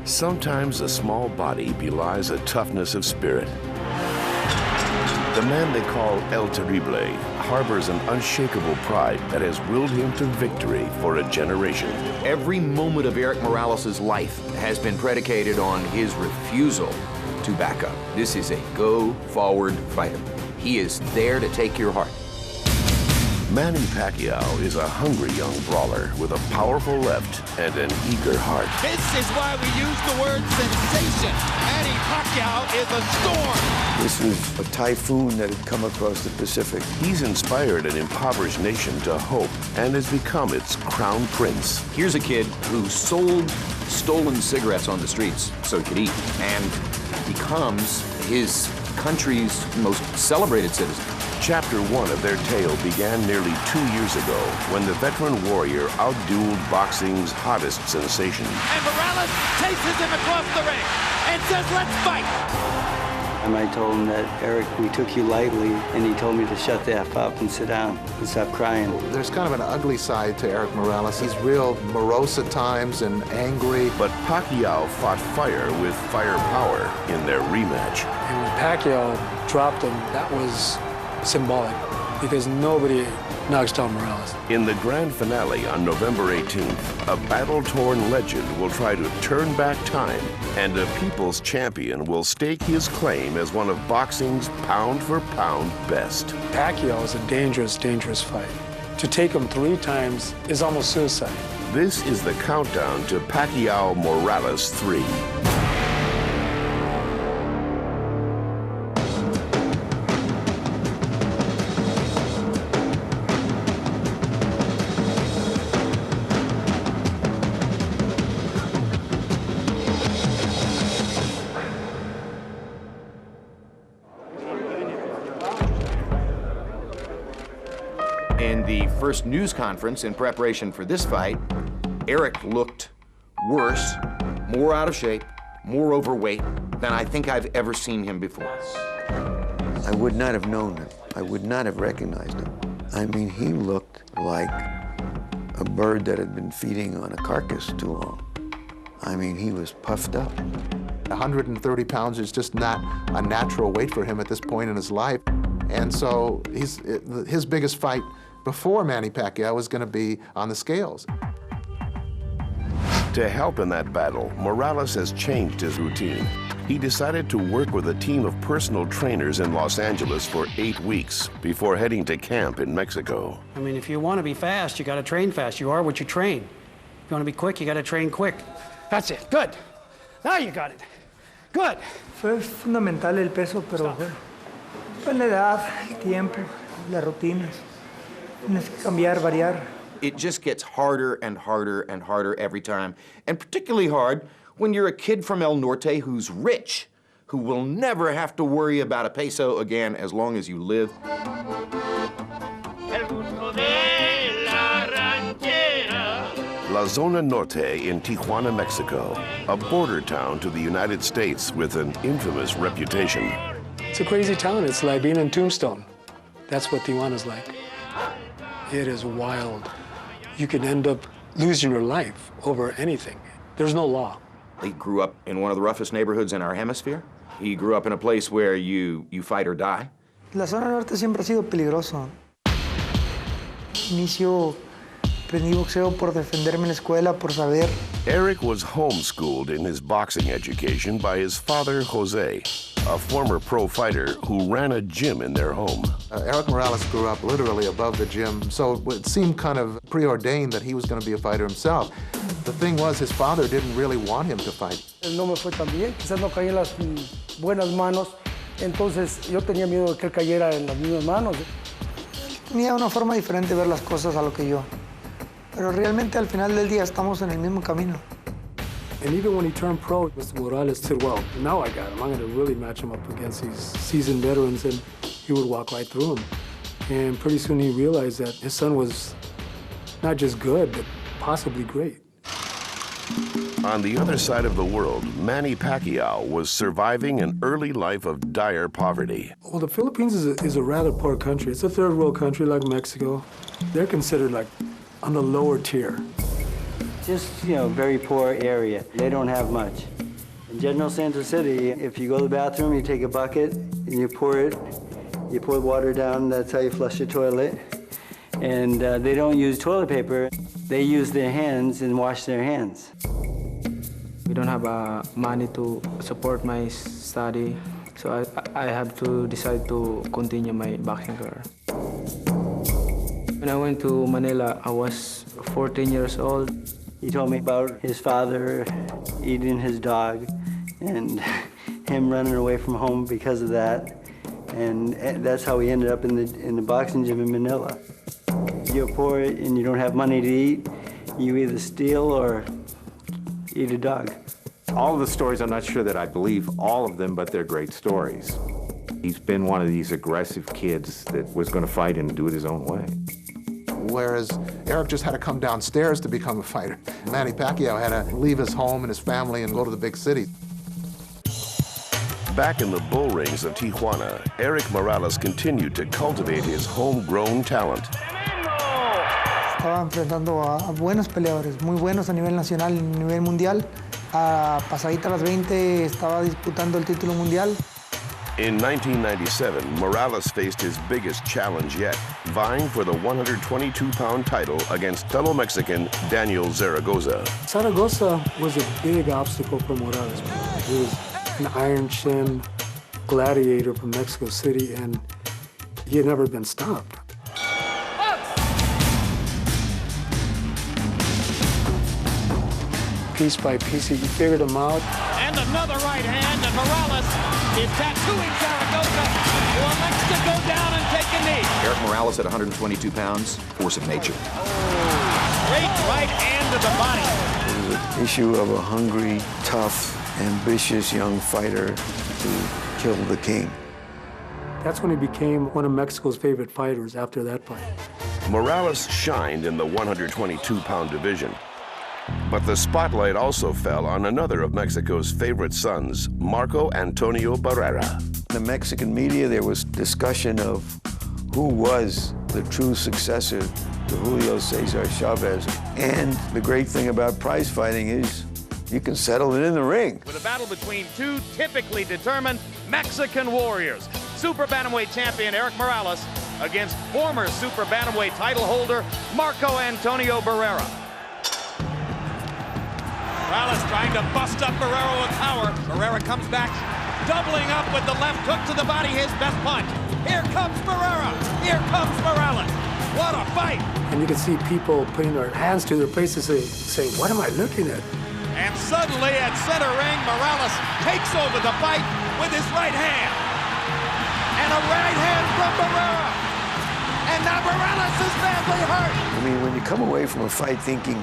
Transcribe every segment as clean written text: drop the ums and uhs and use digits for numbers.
Sometimes a small body belies a toughness of spirit. The man they call El Terrible harbors an unshakable pride that has willed him to victory for a generation. Every moment of Erik Morales' life has been predicated on his refusal to back up. This is a go-forward fighter. He is there to take your heart. Manny Pacquiao is a hungry young brawler with a powerful left and an eager heart. This is why we use the word sensation. Manny Pacquiao is a storm. This was a typhoon that had come across the Pacific. He's inspired an impoverished nation to hope and has become its crown prince. Here's a kid who sold stolen cigarettes on the streets so he could eat and becomes his country's most celebrated citizen. Chapter 1 of their tale began nearly 2 years ago when the veteran warrior outdueled boxing's hottest sensation. And Morales chases him across the ring and says, "Let's fight." And I told him that, Erik, we took you lightly, and he told me to shut the F up and sit down and stop crying. There's kind of an ugly side to Erik Morales. He's real morose at times and angry. But Pacquiao fought fire with firepower in their rematch. And when Pacquiao dropped him, that was symbolic, because nobody knocks down Morales. In the grand finale on November 18th, a battle-torn legend will try to turn back time, and a people's champion will stake his claim as one of boxing's pound-for-pound best. Pacquiao is a dangerous, dangerous fight. To take him 3 times is almost suicide. This is the countdown to Pacquiao Morales 3. In the first news conference in preparation for this fight, Erik looked worse, more out of shape, more overweight than I think I've ever seen him before. I would not have known him. I would not have recognized him. I mean, he looked like a bird that had been feeding on a carcass too long. I mean, he was puffed up. 130 pounds is just not a natural weight for him at this point in his life. And so his biggest fight before Manny Pacquiao was going to be on the scales. To help in that battle, Morales has changed his routine. He decided to work with a team of personal trainers in Los Angeles for 8 weeks before heading to camp in Mexico. I mean, if you want to be fast, you got to train fast. You are what you train. If you want to be quick, you got to train quick. That's it. Good. Now you got it. Good. Fue fundamental el peso, pero pues la edad, el tiempo, las rutinas. Tienes que cambiar, variar. It just gets harder and harder and harder every time, and particularly hard when you're a kid from El Norte who's rich, who will never have to worry about a peso again as long as you live. La Zona Norte in Tijuana, Mexico, a border town to the United States with an infamous reputation. It's a crazy town. It's like being in Tombstone. That's what Tijuana's like. It is wild. You can end up losing your life over anything. There's no law. He grew up in one of the roughest neighborhoods in our hemisphere. He grew up in a place where you fight or die. La zona norte siempre ha sido peligroso. Inicio, aprendí boxeo por defenderme en la escuela, por saber. Erik was homeschooled in his boxing education by his father, Jose, a former pro fighter who ran a gym in their home. Erik Morales grew up literally above the gym, so it seemed kind of preordained that he was going to be a fighter himself. The thing was, his father didn't really want him to fight. No me fue tan bien, quizás no caí en las buenas manos, entonces yo tenía miedo de que él cayera en las mismas manos. Tenía una forma diferente de ver las cosas a lo que yo. Pero realmente al final del día estamos en el mismo camino. And even when he turned pro, Mr. Morales said, well, now I got him. I'm going to really match him up against these seasoned veterans, and he would walk right through him. And pretty soon he realized that his son was not just good, but possibly great. On the other side of the world, Manny Pacquiao was surviving an early life of dire poverty. Well, the Philippines is a rather poor country. It's a third world country like Mexico. They're considered like on the lower tier. Just, you know, very poor area. They don't have much. In General Santos City, if you go to the bathroom, you take a bucket and you pour water down, that's how you flush the toilet. And they don't use toilet paper. They use their hands and wash their hands. We don't have money to support my study, so I have to decide to continue my boxing career. When I went to Manila, I was 14 years old. He told me about his father eating his dog and him running away from home because of that. And that's how he ended up in the boxing gym in Manila. You're poor and you don't have money to eat, you either steal or eat a dog. All of the stories, I'm not sure that I believe all of them, but they're great stories. He's been one of these aggressive kids that was going to fight and do it his own way. Whereas Erik just had to come downstairs to become a fighter. Manny Pacquiao had to leave his home and his family and go to the big city. Back in the bull rings of Tijuana, Erik Morales continued to cultivate his homegrown talent. Estaba enfrentando a buenos peleadores, muy buenos a nivel nacional y a nivel mundial. Pasadita las 20 estaba disputando el título mundial. In 1997, Morales faced his biggest challenge yet, vying for the 122-pound title against fellow Mexican Daniel Zaragoza. Zaragoza was a big obstacle for Morales. He was an iron chin gladiator from Mexico City, and he had never been stopped. Piece by piece, he figured him out. And another right hand, and Morales is tattooing Zaragoza, who elects to go down and take a knee. Erik Morales at 122 pounds, force of nature. Straight right hand to the body. It was an issue of a hungry, tough, ambitious young fighter to kill the king. That's when he became one of Mexico's favorite fighters after that fight. Morales shined in the 122-pound division. But the spotlight also fell on another of Mexico's favorite sons, Marco Antonio Barrera. In the Mexican media, there was discussion of who was the true successor to Julio Cesar Chavez. And the great thing about prize fighting is you can settle it in the ring. With a battle between two typically determined Mexican warriors. Super Bantamweight champion Erik Morales against former Super Bantamweight title holder Marco Antonio Barrera. Morales trying to bust up Barrera with power. Barrera comes back, doubling up with the left hook to the body, his best punch. Here comes Barrera. Here comes Morales. What a fight. And you can see people putting their hands to their faces saying, what am I looking at? And suddenly at center ring, Morales takes over the fight with his right hand. And a right hand from Barrera. And now Morales is badly hurt. I mean, when you come away from a fight thinking,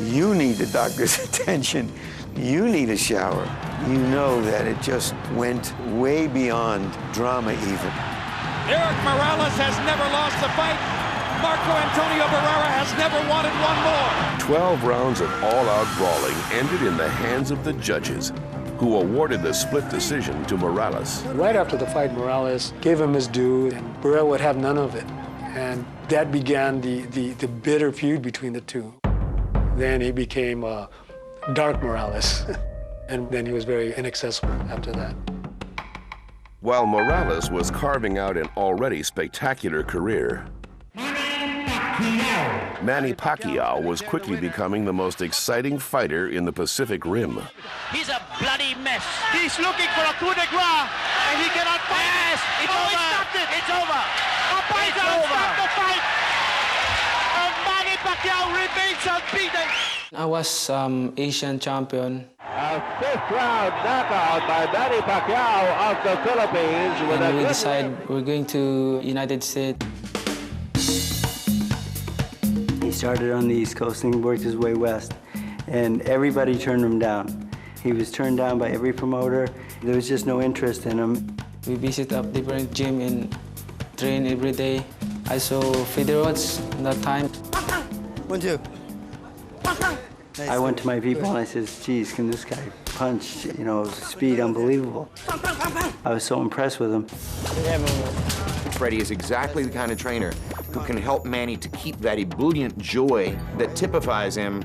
you need the doctor's attention, you need a shower, you know that it just went way beyond drama even. Erik Morales has never lost a fight. Marco Antonio Barrera has never wanted one more. 12 rounds of all-out brawling ended in the hands of the judges, who awarded the split decision to Morales. Right after the fight, Morales gave him his due, and Barrera would have none of it. And that began the bitter feud between the two. Then he became Dark Morales, and then he was very inaccessible after that. While Morales was carving out an already spectacular career, Manny Pacquiao was quickly becoming the most exciting fighter in the Pacific Rim. He's a bloody mess. He's looking for a coup de grace, and he cannot fight. Yes, it's over. He stopped it. It's over. It's over. Stop the fight. And Manny Pacquiao remains unbeaten. I was Asian champion. A fifth round knockout by Manny Pacquiao of the Philippines. With and we decided we're going to United States. He started on the East Coast and worked his way west, and everybody turned him down. He was turned down by every promoter. There was just no interest in him. We visit a different gym and train every day. I saw Federots at that time. 1, 2. I went to my people and I said, geez, can this guy punch, you know, speed unbelievable. I was so impressed with him. Freddie is exactly the kind of trainer who can help Manny to keep that ebullient joy that typifies him